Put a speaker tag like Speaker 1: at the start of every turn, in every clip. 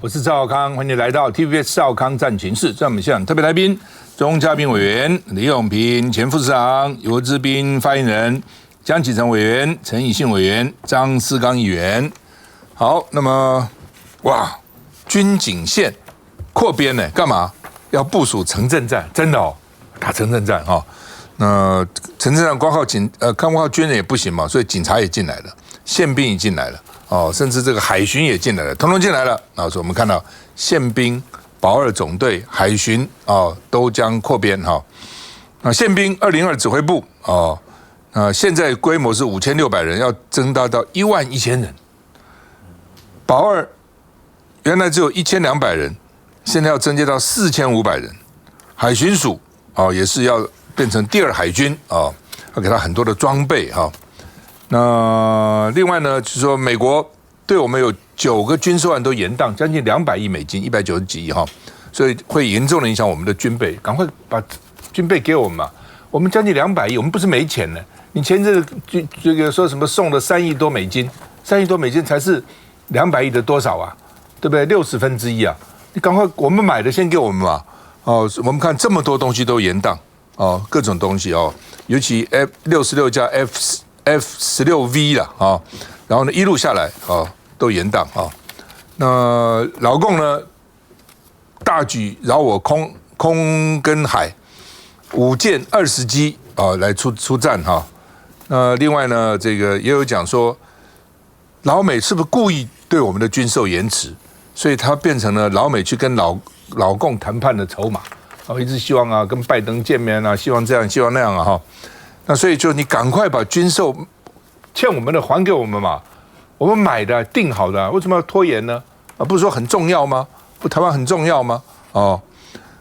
Speaker 1: 我是赵少康，欢迎来到 TVBS 赵康战情室。在我们现场特别来宾，中嘉宾委员李永平前副市长，游志斌发言人，江启臣委员，陈以信委员，张思刚议员。好，那么军警线扩编呢，干嘛？要部署城镇战，真的哦，打城镇战哦。那城镇战光靠军人也不行嘛，所以警察也进来了，宪兵也进来了。哦，甚至这个海巡也进来了，统统进来了。所以我们看到宪兵、保二总队、海巡都将扩编哈。那宪兵202指挥部现在规模是5600人，要增大到11000人。保二原来只有1200人，现在要增加到4500人。海巡署也是要变成第二海军要给他很多的装备哈。那另外呢，就是说美国对我们有9个军售案都延宕，将近200亿美金，190几亿哈，所以会严重的影响我们的军备。赶快把军备给我们嘛！我们将近200亿，我们不是没钱呢。你前阵子这个说什么送了3亿多美金，3亿多美金才是200亿的多少啊？对不对？1/60啊！你赶快，我们买的先给我们嘛！我们看这么多东西都延宕各种东西尤其 F66加 F16V 了然后呢一路下来都延宕那老共呢大举扰我空跟海5舰20机来出战那另外呢这个也有讲说老美是不是故意对我们的军售延迟，所以他变成了老美去跟老共谈判的筹码一直希望跟拜登见面希望这样希望那样那所以就你赶快把军售欠我们的还给我们嘛，我们买的定好的为什么要拖延呢？不是说很重要吗？不台湾很重要吗？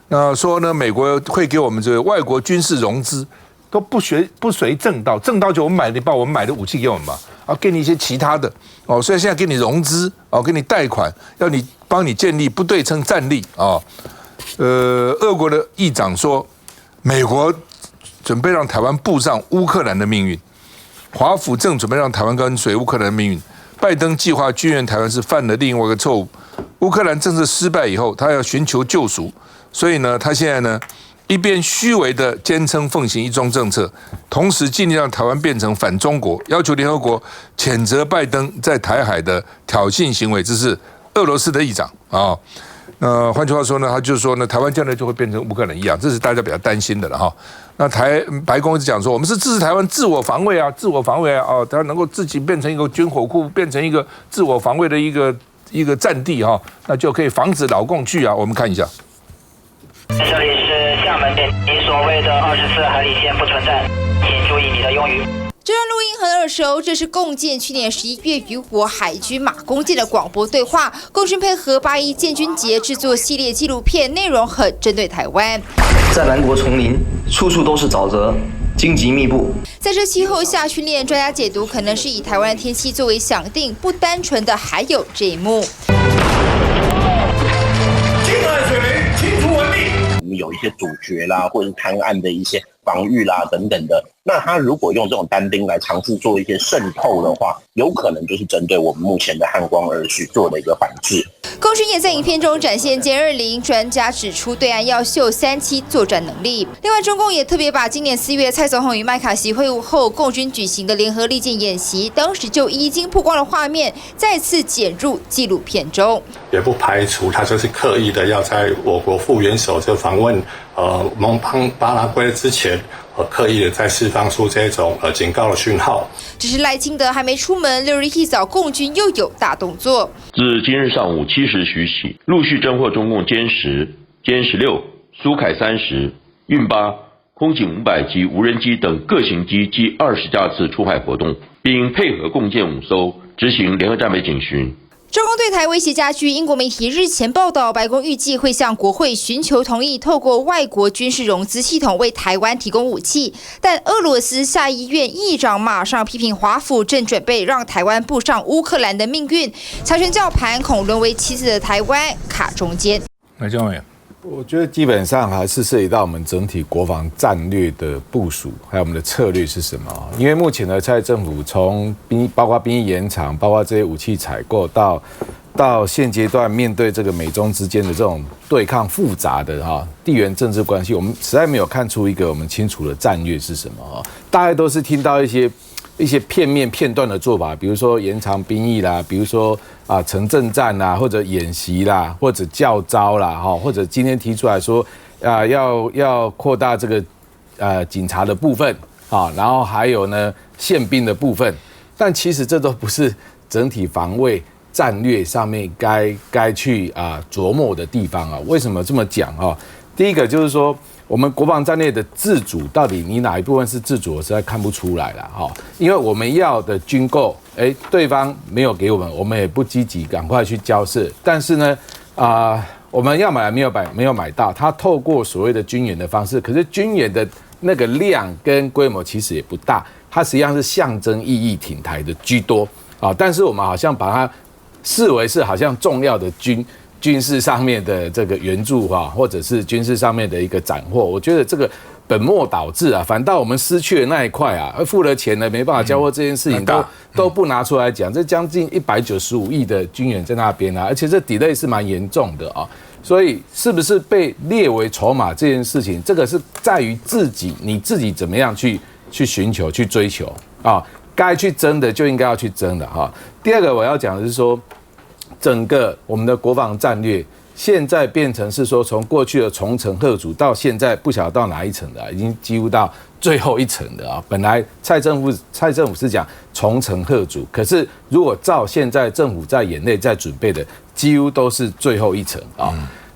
Speaker 1: 那说呢美国会给我们这个外国军事融资都不随正道，正道就我们买，你把我们买的武器给我们嘛，给你一些其他的所以现在给你融资给你贷款，要你帮你建立不对称战力俄国的议长说，美国准备让台湾步上乌克兰的命运，华府正准备让台湾跟随乌克兰的命运。拜登计划军援台湾是犯了另外一个错误。乌克兰政策失败以后，他要寻求救赎，所以呢，他现在呢一边虚伪的坚称奉行一中政策，同时尽力让台湾变成反中国，要求联合国谴责拜登在台海的挑衅行为。这是俄罗斯的议长换句话说呢，他就是说呢，台湾将来就会变成乌克兰一样，这是大家比较担心的了哈。那白宫一直讲说，我们是支持台湾自我防卫自我防卫台湾能够自己变成一个军火库，变成一个自我防卫的一个战地那就可以防止老共去我们看一下。
Speaker 2: 这里是厦门点，你所谓的24海里线不存在，请注意你的用语。
Speaker 3: 这段录音很耳熟，这是共建去年11月与我海军马公舰的广播对话。共军配合8·1建军节制作系列纪录片，内容很针对台湾。
Speaker 4: 在南国丛林，处处都是沼泽，荆棘密布。
Speaker 3: 在这气候下训练，专家解读可能是以台湾的天气作为想定，不单纯的还有这一幕。
Speaker 5: 我们有一些主角啦，或者是贪案的一些防御啦等等的。那他如果用这种单兵来尝试做一些渗透的话，有可能就是针对我们目前的汉光儿序做了一个反制。
Speaker 3: 共军也在影片中展现歼20，专家指出对岸要秀37作战能力。另外，中共也特别把今年4月蔡总统与麦卡锡会晤后，共军举行的联合利剑演习，当时就已经曝光的画面，再次剪入纪录片中。
Speaker 6: 也不排除他就是刻意的要在我国副元首就访问蒙巴拉圭之前。刻意的在释放出这种警告的讯号。
Speaker 3: 只是赖清德还没出门，6日一早，共军又有大动作。
Speaker 7: 自今日上午7时许起，陆续侦获中共歼10、歼16、苏凯30、运8、空警500及无人机等各型机计20架次出海活动，并配合共建5艘执行联合战备警巡。
Speaker 3: 中共对台威胁加剧，英国媒体日前报道，白宫预计会向国会寻求同意，透过外国军事融资系统为台湾提供武器。但俄罗斯下议院议长马上批评华府正准备让台湾步上乌克兰的命运，强权叫盘恐沦为棋子的台湾卡中间。
Speaker 1: 来，姜委，
Speaker 8: 我觉得基本上还是涉及到我们整体国防战略的部署，还有我们的策略是什么？因为目前的蔡政府从包括兵役延长，包括这些武器采购到到现阶段面对这个美中之间的这种对抗复杂的地缘政治关系，我们实在没有看出一个我们清楚的战略是什么大概都是听到一些片段的做法，比如说延长兵役啦，比如说城镇战啦，或者演习啦，或者教招啦或者今天提出来说要扩大这个警察的部分然后还有呢宪兵的部分，但其实这都不是整体防卫战略上面该去琢磨的地方为什么这么讲第一个就是说，我们国防战略的自主到底你哪一部分是自主，我实在看不出来了因为我们要的军购，对方没有给我们，我们也不积极赶快去交涉，但是呢我们要买没有买到，他透过所谓的军演的方式，可是军演的那个量跟规模其实也不大，它实际上是象征意义挺台的居多但是我们好像把它视为是好像重要的军事上面的这个援助或者是军事上面的一个斩获，我觉得这个本末倒置反倒我们失去了那一块付了钱了没办法交货这件事情都不拿出来讲，这将近195亿的军援在那边而且这 delay 是蛮严重的所以是不是被列为筹码这件事情，这个是在于你自己怎么样去寻求去追求该去争的就应该要去争的第二个我要讲的是说，整个我们的国防战略现在变成是说，从过去的重城贺主到现在不晓得到哪一层的已经几乎到最后一层的本来蔡政府是讲重城贺主，可是如果照现在政府在眼内在准备的，几乎都是最后一层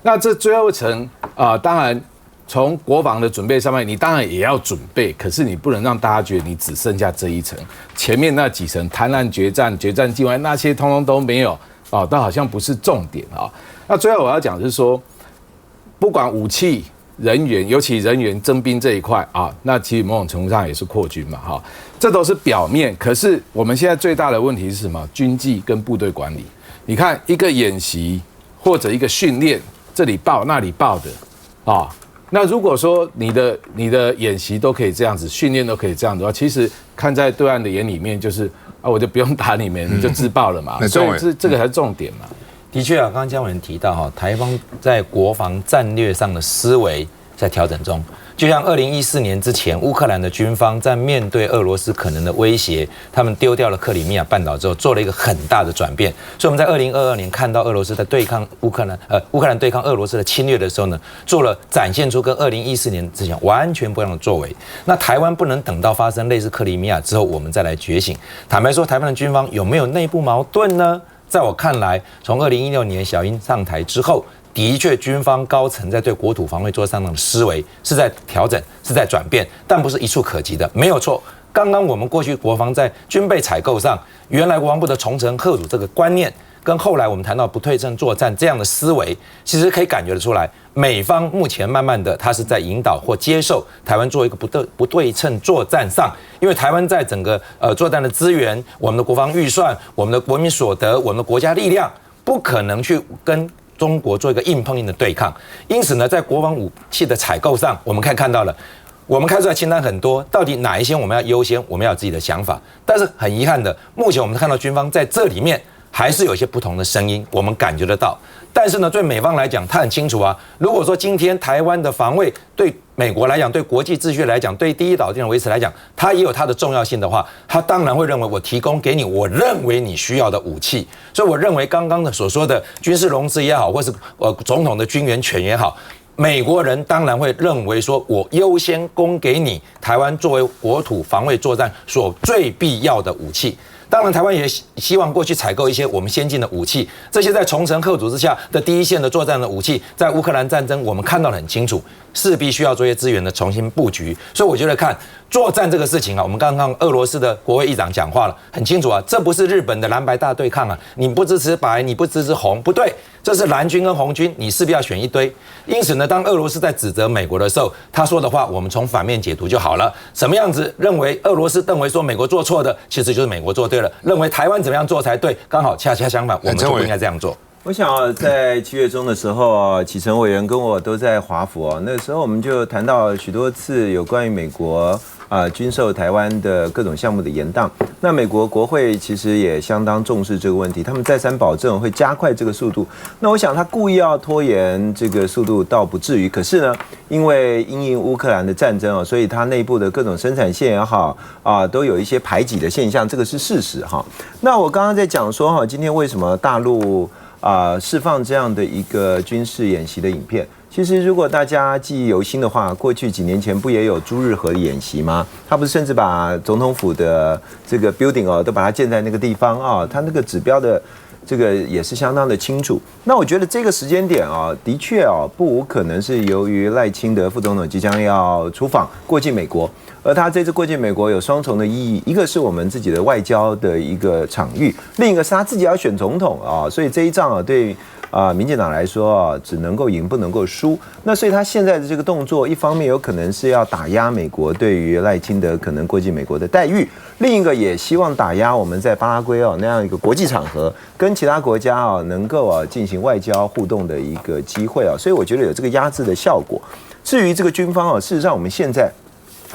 Speaker 8: 那这最后一层当然从国防的准备上面，你当然也要准备，可是你不能让大家觉得你只剩下这一层，前面那几层滩岸决战、决战境外那些通通都没有都好像不是重点那最后我要讲的是说，不管武器、人员，尤其人员征兵这一块那其实某种程度上也是扩军嘛这都是表面。可是我们现在最大的问题是什么？军纪跟部队管理。你看一个演习或者一个训练，这里报那里报的那如果说你的演习都可以这样子，训练都可以这样的话，其实看在对岸的眼里面就是我就不用打你们，你就自爆了嘛。所以这个才是重点嘛。
Speaker 9: 的确刚刚姜文提到台方在国防战略上的思维在调整中。就像2014年之前，乌克兰的军方在面对俄罗斯可能的威胁，他们丢掉了克里米亚半岛之后，做了一个很大的转变。所以我们在2022年看到俄罗斯在对抗乌克兰对抗俄罗斯的侵略的时候呢，展现出跟2014年之前完全不一样的作为。那台湾不能等到发生类似克里米亚之后，我们再来觉醒。坦白说，台湾的军方有没有内部矛盾呢？在我看来，从2016年小英上台之后，的确军方高层在对国土防卫作战上的思维是在调整，是在转变，但不是一触可及的，没有错。刚刚我们过去国防在军备采购上，原来国防部的重城贺主这个观念，跟后来我们谈到不对称作战这样的思维，其实可以感觉得出来，美方目前慢慢的，他是在引导或接受台湾做一个不对称作战上，因为台湾在整个作战的资源、我们的国防预算、我们的国民所得、我们的国家力量，不可能去跟中国做一个硬碰硬的对抗。因此呢，在国防武器的采购上，我们看到了。我们开出来清单很多，到底哪一些我们要优先？我们要有自己的想法。但是很遗憾的，目前我们看到军方在这里面还是有一些不同的声音，我们感觉得到。但是呢，对美方来讲，他很清楚啊。如果说今天台湾的防卫对美国来讲，对国际秩序来讲，对第一岛链的维持来讲，它也有它的重要性的话，他当然会认为我提供给你我认为你需要的武器。所以我认为刚刚的所说的军事融资也好，或是总统的军援权也好。美国人当然会认为说，我优先供给你台湾作为国土防卫作战所最必要的武器。当然，台湾也希望过去采购一些我们先进的武器，这些在重城贺主之下的第一线的作战的武器，在乌克兰战争我们看到得很清楚，势必需要做一些资源的重新布局。所以我觉得看作战这个事情啊，我们刚刚俄罗斯的国会议长讲话了，很清楚啊，这不是日本的蓝白大对抗啊，你不支持白，你不支持红，不对，这是蓝军跟红军，你势必要选一堆。因此呢，当俄罗斯在指责美国的时候，他说的话我们从反面解读就好了。什么样子认为俄罗斯认为说美国做错的，其实就是美国做对了；认为台湾怎么样做才对，刚好恰恰相反，我们就不应该这样做。
Speaker 10: 我想在7月中的时候启程委员跟我都在华府那时候我们就谈到许多次有关于美国军售台湾的各种项目的延宕。那美国国会其实也相当重视这个问题，他们再三保证会加快这个速度。那我想他故意要拖延这个速度倒不至于，可是呢，因为因应乌克兰的战争所以他内部的各种生产线也好都有一些排挤的现象，这个是事实哈。那我刚刚在讲说今天为什么大陆释放这样的一个军事演习的影片。其实如果大家记忆犹新的话，过去几年前不也有朱日和的演习吗？他不是甚至把总统府的这个 building 都把它建在那个地方他那个指标的这个也是相当的清楚。那我觉得这个时间点的确不无可能是由于赖清德副总统即将要出访过境美国，而他这次过境美国有双重的意义，一个是我们自己的外交的一个场域，另一个是他自己要选总统所以这一仗对民进党来说只能够赢不能够输。那所以他现在的这个动作，一方面有可能是要打压美国对于赖清德可能过境美国的待遇，另一个也希望打压我们在巴拉圭那样一个国际场合跟其他国家能够进行外交互动的一个机会所以我觉得有这个压制的效果。至于这个军方事实上我们现在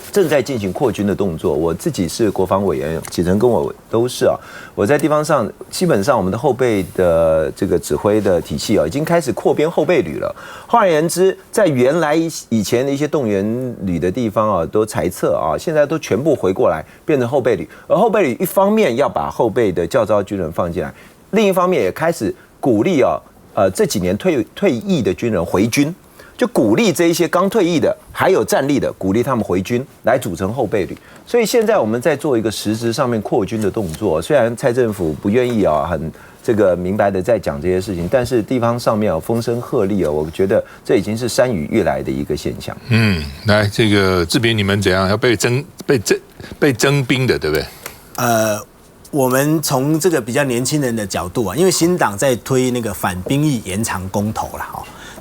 Speaker 10: 正在进行扩军的动作，我自己是国防委员，启程跟我都是我在地方上基本上我们的后备的这个指挥的体系已经开始扩编后备旅了。换而言之，在原来以前的一些动员旅的地方都裁撤现在都全部回过来变成后备旅。而后备旅一方面要把后备的教召军人放进来，另一方面也开始鼓励这几年退役的军人回军。就鼓励这一些刚退役的还有战力的，鼓励他们回军来组成后备旅。所以现在我们在做一个实质上面扩军的动作。虽然蔡政府不愿意很这个明白的在讲这些事情，但是地方上面风声鹤唳我觉得这已经是山雨欲来的一个现象。
Speaker 1: 来这个志平，你们怎样要被征兵的，对不对？
Speaker 11: 我们从这个比较年轻人的角度因为新党在推那个反兵役延长公投啦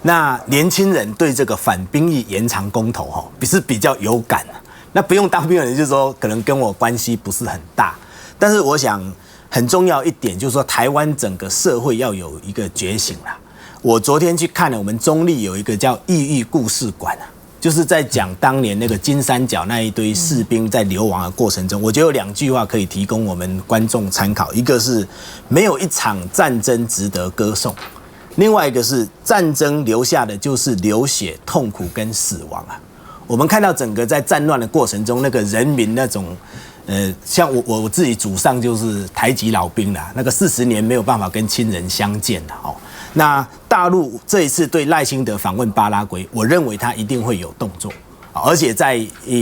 Speaker 11: 那年轻人对这个反兵役延长公投是比较有感那不用当兵的人就是说可能跟我关系不是很大，但是我想很重要一点就是说台湾整个社会要有一个觉醒啦。我昨天去看了我们中立有一个叫异域故事馆就是在讲当年那个金三角那一堆士兵在流亡的过程中，我觉得有2句话可以提供我们观众参考，一个是没有一场战争值得歌颂，另外一个是战争留下的就是流血、痛苦跟死亡我们看到整个在战乱的过程中，那个人民那种，像我自己祖上就是台籍老兵啦，那个40年没有办法跟亲人相见那大陆这一次对赖清德访问巴拉圭，我认为他一定会有动作，而且在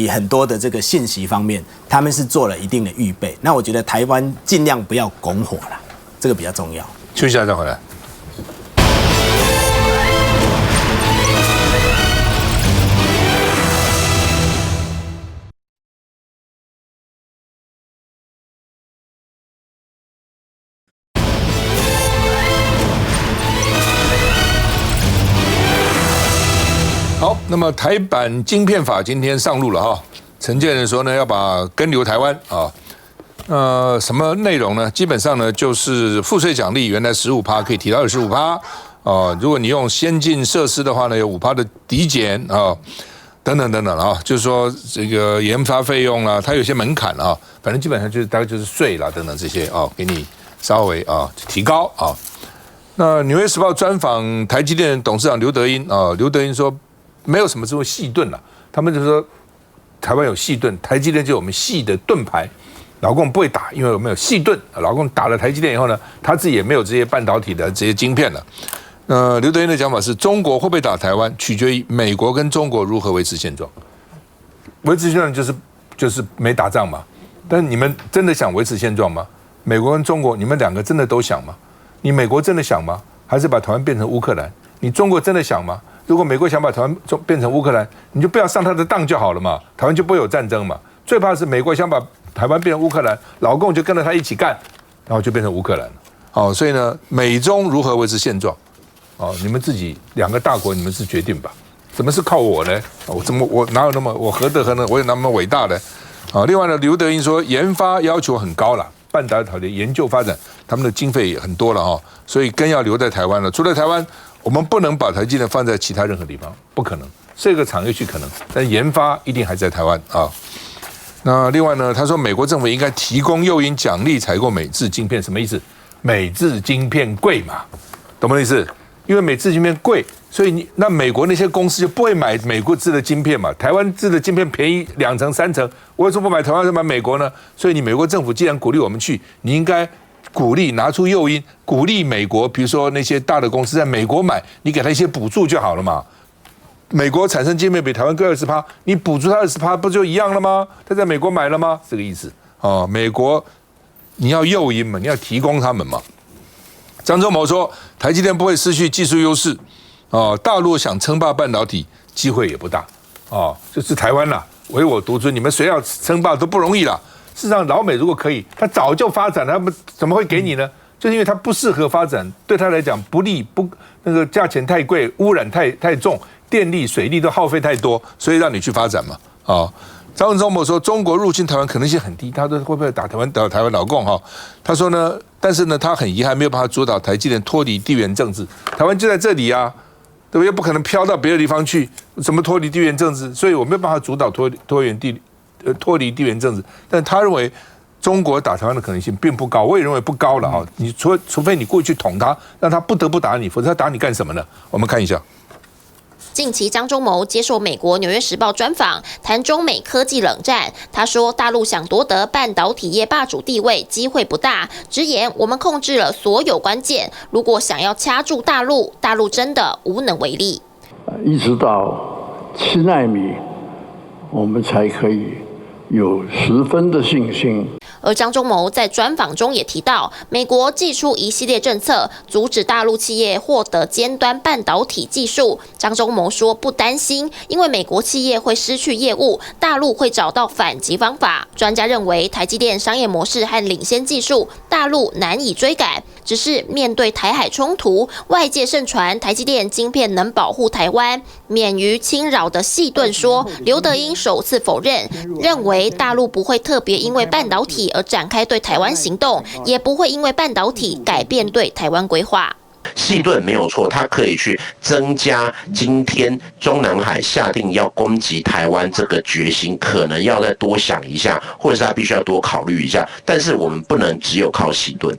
Speaker 11: 很多的这个信息方面，他们是做了一定的预备。那我觉得台湾尽量不要拱火啦，这个比较重要。
Speaker 1: 休息一下再回来。好，那么台版晶片法今天上路了陈建仁说呢，要把根留台湾什么内容呢？基本上呢，就是赋税奖励原来15%可以提到25%如果你用先进设施的话呢，有5%的抵减等等等等就是说这个研发费用啦，它有些门槛反正基本上就是大概就是税啦等等这些给你稍微提高那《纽约时报》专访台积电董事长刘德音刘德音说没有什么这种细盾了，他们就说台湾有细盾，台积电就有我们细的盾牌。老共不会打，因为我们有细盾。老共打了台积电以后呢，他自己也没有这些半导体的这些晶片了。刘德音的讲法是，中国会不会打台湾，取决于美国跟中国如何维持现状。维持现状就是没打仗嘛。但你们真的想维持现状吗？美国跟中国，你们2个真的都想吗？你美国真的想吗？还是把台湾变成乌克兰？你中国真的想吗？如果美国想把台湾变成乌克兰，你就不要上他的当就好了嘛，台湾就不会有战争嘛。最怕是美国想把台湾变成乌克兰，老共就跟着他一起干，然后就变成乌克兰了。所以呢，美中如何维持现状？你们自己2个大国，你们是决定吧？怎么是靠我呢？我哪有那么我何德何能？我有那么伟大的？另外呢，刘德音说研发要求很高了，半导体的研究发展，他们的经费也很多了哈，所以更要留在台湾了。除了台湾，我们不能把台积电放在其他任何地方，不可能。这个产业区可能，但研发一定还在台湾啊。那另外呢，他说美国政府应该提供诱因奖励采购美制晶片，什么意思？美制晶片贵嘛，懂不懂意思？因为美制晶片贵，所以那美国那些公司就不会买美国制的晶片嘛，台湾制的晶片便宜2成3成，我为什么不买台湾，买美国呢？所以你美国政府既然鼓励我们去，你应该鼓励拿出诱因，鼓励美国，比如说那些大的公司在美国买，你给他一些补助就好了嘛。美国产生晶片比台湾高20%，你补助他20%不就一样了吗？他在美国买了吗？这个意思哦。美国你要诱因嘛，你要提供他们嘛。张忠谋说，台积电不会失去技术优势哦，大陆想称霸半导体机会也不大哦，就是台湾啦，唯我独尊，你们谁要称霸都不容易啦。事实上，老美如果可以，他早就发展了，他们怎么会给你呢？就是因为它不适合发展，对他来讲不利，那个价钱太贵，污染太重。电力、水利都耗费太多，所以让你去发展嘛。啊，张忠谋说，中国入侵台湾可能性很低，他说会不会打台湾老共哈？他说呢，但是呢，他很遗憾没有办法主导台积电脱离地缘政治，台湾就在这里啊，对不对？又不可能飘到别的地方去，怎么脱离地缘政治？所以我没有办法主导脱离地缘政治。但他认为中国打台湾的可能性并不高，我也认为不高了哈。你除非你过去捅他，让他不得不打你，否则他打你干什么呢？我们看一下。
Speaker 12: 近期，张忠谋接受美国《纽约时报》专访，谈中美科技冷战。他说，大陆想夺得半导体业霸主地位，机会不大。直言，我们控制了所有关键，如果想要掐住大陆，大陆真的无能为力。
Speaker 13: 一直到7奈米，我们才可以有10分的信心。
Speaker 12: 而张忠谋在专访中也提到，美国祭出一系列政策，阻止大陆企业获得尖端半导体技术。张忠谋说不担心，因为美国企业会失去业务，大陆会找到反击方法。专家认为，台积电商业模式和领先技术，大陆难以追赶。只是面对台海冲突，外界盛传台积电晶片能保护台湾，免于侵扰的细盾说，刘德英首次否认，认为大陆不会特别因为半导体而展开对台湾行动，也不会因为半导体改变对台湾规划。
Speaker 14: 细盾没有错，它可以去增加今天中南海下定要攻击台湾这个决心，可能要再多想一下，或者是他必须要多考虑一下。但是我们不能只有靠细盾。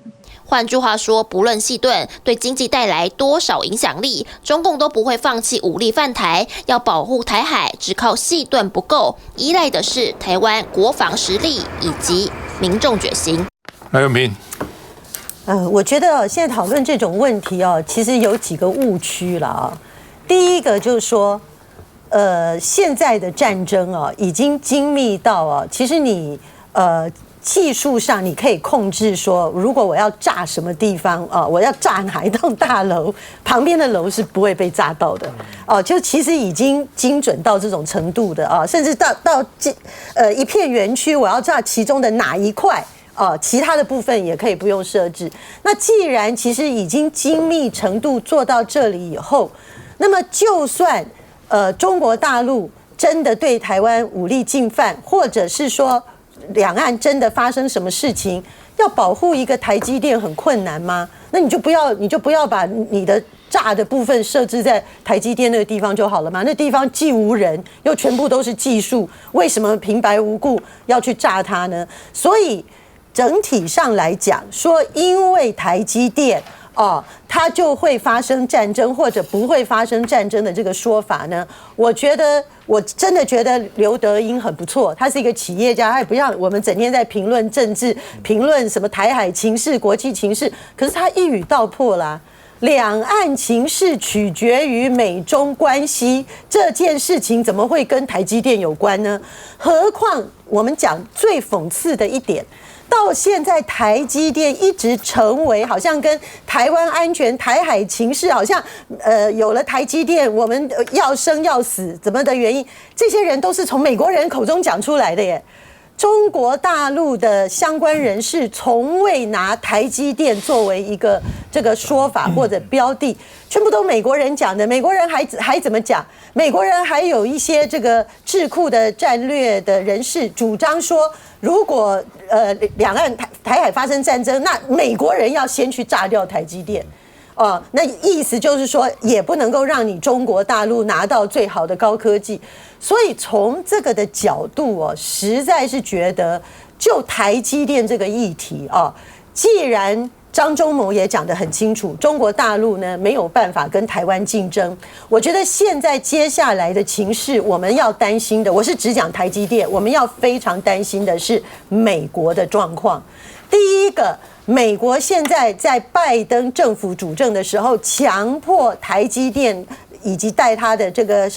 Speaker 12: 换句话说，不论细盾对经济带来多少影响力，中共都不会放弃武力犯台。要保护台海，只靠细盾不够，依赖的是台湾国防实力以及民众决心。
Speaker 1: 赖永平，
Speaker 15: 我觉得现在讨论这种问题哦，其实有几个误区了啊。第一个就是说，现在的战争啊，已经精密到啊，其实你技术上你可以控制说，如果我要炸什么地方啊，我要炸哪一栋大楼，旁边的楼是不会被炸到的哦，就其实已经精准到这种程度的啊，甚至到一片园区，我要炸其中的哪一块。其他的部分也可以不用设置。那既然其实已经精密程度做到这里以后，那么就算中国大陆真的对台湾武力进犯，或者是说两岸真的发生什么事情，要保护一个台积电很困难吗？那你就不要把你的炸的部分设置在台积电那个地方就好了嘛？那地方既无人，又全部都是技术，为什么平白无故要去炸它呢？所以整体上来讲，说因为台积电它就会发生战争或者不会发生战争的这个说法呢，我真的觉得刘德英很不错，他是一个企业家，他也不像我们整天在评论政治、评论什么台海情势、国际情势，可是他一语道破啦。两岸情势取决于美中关系，这件事情怎么会跟台积电有关呢？何况我们讲最讽刺的一点，到现在台积电一直成为好像跟台湾安全、台海情势好像有了台积电我们要生要死怎么的原因，这些人都是从美国人口中讲出来的耶。中国大陆的相关人士从未拿台积电作为一个这个说法或者标的，全部都美国人讲的。美国人还怎么讲？美国人还有一些这个智库的战略的人士主张说，如果两岸台海发生战争，那美国人要先去炸掉台积电。那意思就是说，也不能够让你中国大陆拿到最好的高科技。所以从这个的角度实在是觉得，就台积电这个议题既然张忠谋也讲得很清楚，中国大陆呢没有办法跟台湾竞争。我觉得现在接下来的情势，我们要担心的，我是只讲台积电，我们要非常担心的是美国的状况。第一个，美国现在在拜登政府主政的时候，强迫台积电以及带他的这个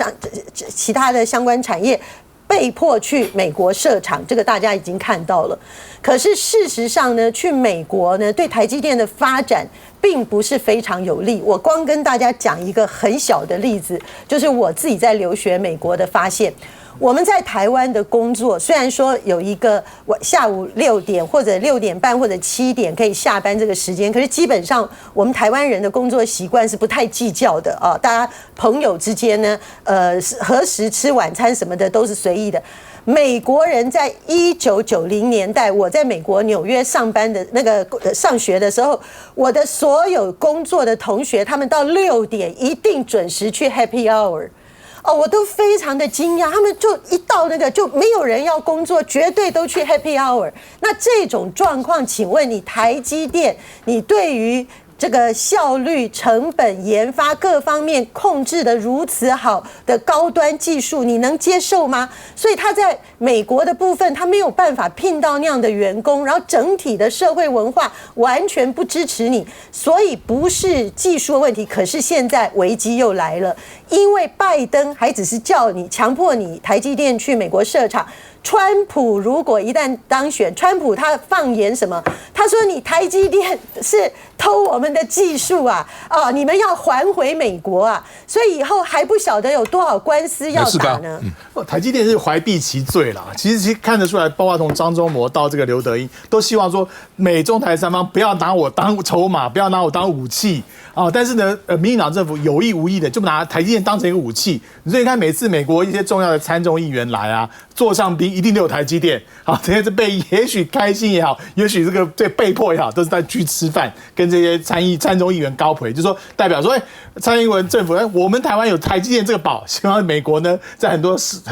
Speaker 15: 其他的相关产业被迫去美国设厂，这个大家已经看到了。可是事实上呢，去美国呢，对台积电的发展并不是非常有利。我光跟大家讲一个很小的例子，就是我自己在留学美国的发现。我们在台湾的工作，虽然说有一个下午6点或者6点半或者7点可以下班这个时间，可是基本上我们台湾人的工作习惯是不太计较的啊。大家朋友之间呢，何时吃晚餐什么的都是随意的。美国人在1990年代，我在美国纽约上班的那个上学的时候，我的所有工作的同学，他们到6点一定准时去 Happy Hour。我都非常的惊讶，他们就一到那个就没有人要工作，绝对都去 Happy Hour。那这种状况，请问你台积电，你对于这个效率、成本、研发各方面控制的如此好的高端技术，你能接受吗？所以他在美国的部分，他没有办法聘到那样的员工，然后整体的社会文化完全不支持你，所以不是技术的问题。可是现在危机又来了，因为拜登还只是叫你强迫你台积电去美国设厂。川普如果一旦当选，川普他放言什么？他说你台积电是偷我们的技术啊！你们要还回美国啊！所以以后还不晓得有多少官司要打呢。
Speaker 16: 台积电是怀璧其罪啦。其实看得出来，包括从张忠谋到这个刘德音，都希望说美中台三方不要拿我当筹码，不要拿我当武器啊。但是呢，民进党政府有意无意的就拿台积电当成一个武器。所以看每次美国一些重要的参众议员来啊，座上宾一定都有台积电。好，这些是也许开心也好，也许这个被迫也好，都是在去吃饭，跟这些参众议员高陪，就说代表说，蔡英文政府，我们台湾有台积电这个宝，希望美国呢在很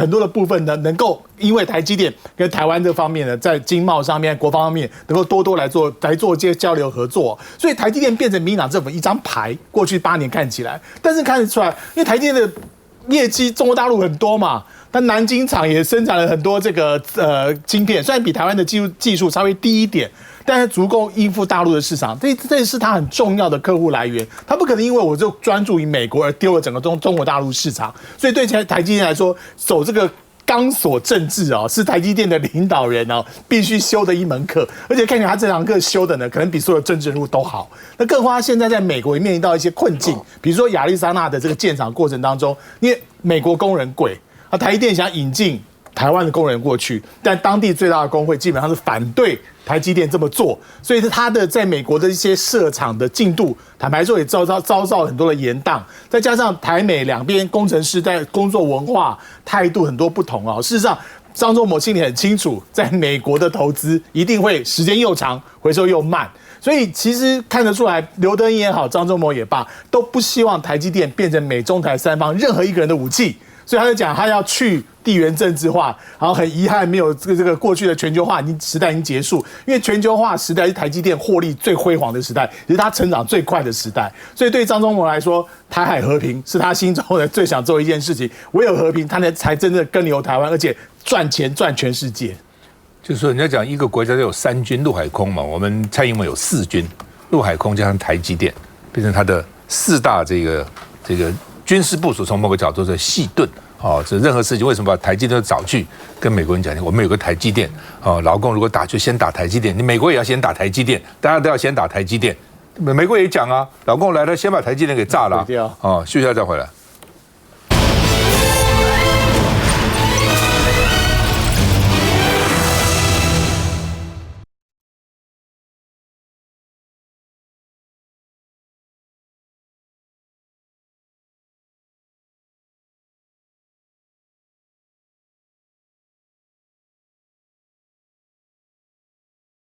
Speaker 16: 多的部分呢，能够因为台积电跟台湾这方面呢，在经贸上面、国防方面，能够多来做这些交流合作。所以台积电变成民进党政府一张牌，过去8年看起来，但是看得出来，因为台积电的业绩中国大陆很多嘛。但南京厂也生产了很多这个晶片，虽然比台湾的技术稍微低一点，但是足够应付大陆的市场。这是它很重要的客户来源，它不可能因为我就专注于美国而丢了整个中国大陆市场。所以对台积电来说，走这个钢索政治是台积电的领导人必须修的一门课，而且看起来他这堂课修的呢，可能比所有政治人物都好。那更何况他现在在美国也面临到一些困境，比如说亚利桑那的这个建厂过程当中，因为美国工人贵。台积电想引进台湾的工人过去，但当地最大的工会基本上是反对台积电这么做，所以是他的在美国的一些设厂的进度，坦白说也遭很多的延宕，再加上台美两边工程师在工作文化态度很多不同事实上，张忠谋心里很清楚，在美国的投资一定会时间又长，回收又慢。所以其实看得出来，刘德音也好，张忠谋也罢，都不希望台积电变成美中台三方任何一个人的武器。所以他就讲，他要去地缘政治化，然后很遗憾没有这个过去的全球化时代已经结束，因为全球化时代是台积电获利最辉煌的时代，也是他成长最快的时代。所以对张忠谋来说，台海和平是他心中的最想做的一件事情，唯有和平，他才真的跟留台湾，而且赚钱赚全世界。
Speaker 1: 就是说，人家讲一个国家有3军陆海空嘛，我们蔡英文有4军陆海空加上台积电，变成他的4大这个军事部署，从某个角度是细盾。这任何事情为什么把台积电早去跟美国人讲？我们有个台积电，老共如果打就先打台积电，你美国也要先打台积电，大家都要先打台积电。美国也讲啊，老共来了先把台积电给炸了。休息一下再回来。